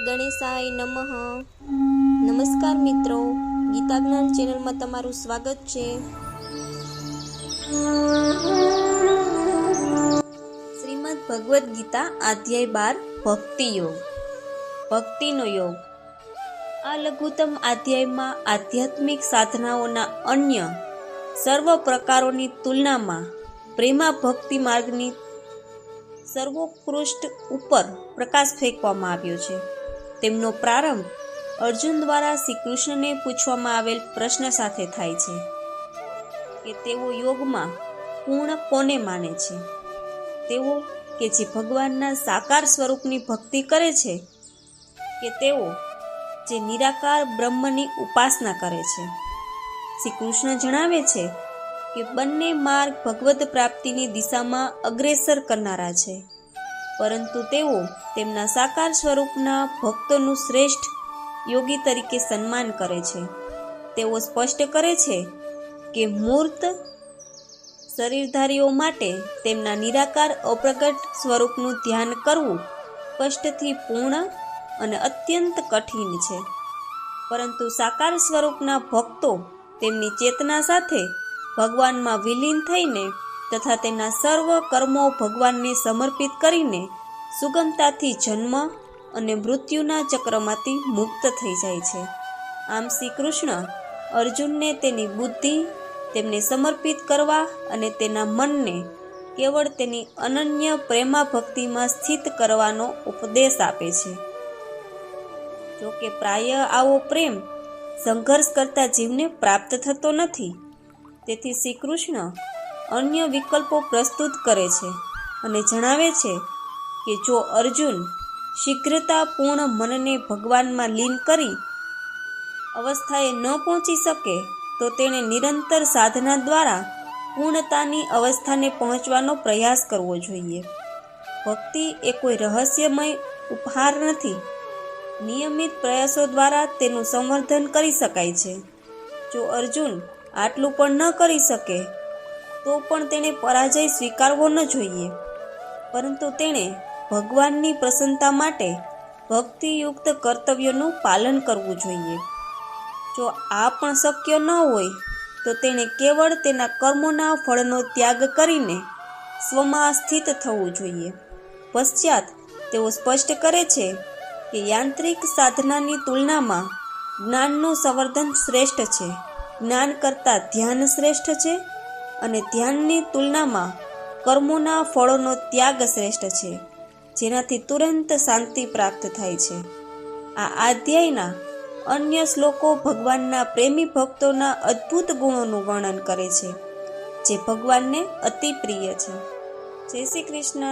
ગણેશાય નમઃ. નમસ્કાર મિત્રો, ગીતા જ્ઞાન ચેનલમાં તમારું સ્વાગત છે. શ્રીમદ ભગવદ્ ગીતા અધ્યાય 12 ભક્તિ યોગ. ભક્તિનો યોગ. આ લઘુત્તમ અધ્યાયમાં આધ્યાત્મિક સાધનાઓના અન્ય સર્વ પ્રકારોની તુલનામાં પ્રેમા ભક્તિ માર્ગની સર્વોત્કૃષ્ટ ઉપર પ્રકાશ ફેંકવામાં આવ્યો છે. તેમનો પ્રારંભ અર્જુન દ્વારા શ્રી કૃષ્ણને પૂછવામાં આવેલ પ્રશ્ન સાથે થાય છે કે તેઓ યોગમાં પૂર્ણ કોને માને છે? તેઓ કે જે ભગવાનના સાકાર સ્વરૂપની ભક્તિ કરે છે કે તેઓ જે નિરાકાર બ્રહ્મની ઉપાસના કરે છે? શ્રી કૃષ્ણ જણાવે છે કે બંને માર્ગ ભગવદ પ્રાપ્તિની દિશામાં અગ્રેસર કરનારા છે, પરંતુ તેઓ તેમના સાકાર સ્વરૂપના ભક્તોનું શ્રેષ્ઠ યોગી તરીકે સન્માન કરે છે. તેઓ સ્પષ્ટ કરે છે કે મૂર્ત શરીરધારીઓ માટે તેમના નિરાકાર અપ્રગટ સ્વરૂપનું ધ્યાન કરવું કષ્ટથી પૂર્ણ અને અત્યંત કઠિન છે, પરંતુ સાકાર સ્વરૂપના ભક્તો તેમની ચેતના સાથે ભગવાનમાં વિલીન થઈને તથા તેના સર્વ કર્મો ભગવાનને સમર્પિત કરીને સુગમતાથી જન્મ અને મૃત્યુના ચક્રમાંથી મુક્ત થઈ જાય છે. આમ શ્રી કૃષ્ણ અર્જુનને તેની બુદ્ધિ તેમને સમર્પિત કરવા અને તેના મનને કેવળ તેની અનન્ય પ્રેમા ભક્તિમાં સ્થિત કરવાનો ઉપદેશ આપે છે. જોકે પ્રાય આવો પ્રેમ સંઘર્ષ કરતા જીવને પ્રાપ્ત થતો નથી. તેથી શ્રી કૃષ્ણ અન્ય વિકલ્પો પ્રસ્તુત કરે છે અને જણાવે છે કે જો અર્જુન શીઘ્રતાપૂર્ણ મનને ભગવાનમાં લીન કરી અવસ્થાએ ન પહોંચી શકે તો તેણે નિરંતર સાધના દ્વારા પૂર્ણતાની અવસ્થાને પહોંચવાનો પ્રયાસ કરવો જોઈએ. ભક્તિ એ કોઈ રહસ્યમય ઉપહાર નથી. નિયમિત પ્રયાસો દ્વારા તેનું સંવર્ધન કરી શકાય છે. જો અર્જુન આટલું પણ ન કરી શકે તો પણ તેણે પરાજય સ્વીકારવો ન જોઈએ, પરંતુ તેણે ભગવાનની પ્રસન્નતા માટે ભક્તિયુક્ત કર્તવ્યોનું પાલન કરવું જોઈએ. જો આ પણ શક્ય ન હોય તો તેણે કેવળ તેના કર્મોના ફળનો ત્યાગ કરીને સ્વમાં સ્થિત થવું જોઈએ. પશ્ચાત તેઓ સ્પષ્ટ કરે છે કે યાંત્રિક સાધનાની તુલનામાં જ્ઞાનનું સંવર્ધન શ્રેષ્ઠ છે, જ્ઞાન કરતાં ધ્યાન શ્રેષ્ઠ છે અને ધ્યાનની તુલનામાં કર્મોના ફળોનો ત્યાગ શ્રેષ્ઠ છે, જેનાથી તુરંત શાંતિ પ્રાપ્ત થાય છે. આ અધ્યાયના અન્ય શ્લોકો ભગવાનના પ્રેમી ભક્તોના અદ્ભુત ગુણોનું વર્ણન કરે છે, જે ભગવાનને અતિ પ્રિય છે. જય શ્રી કૃષ્ણ.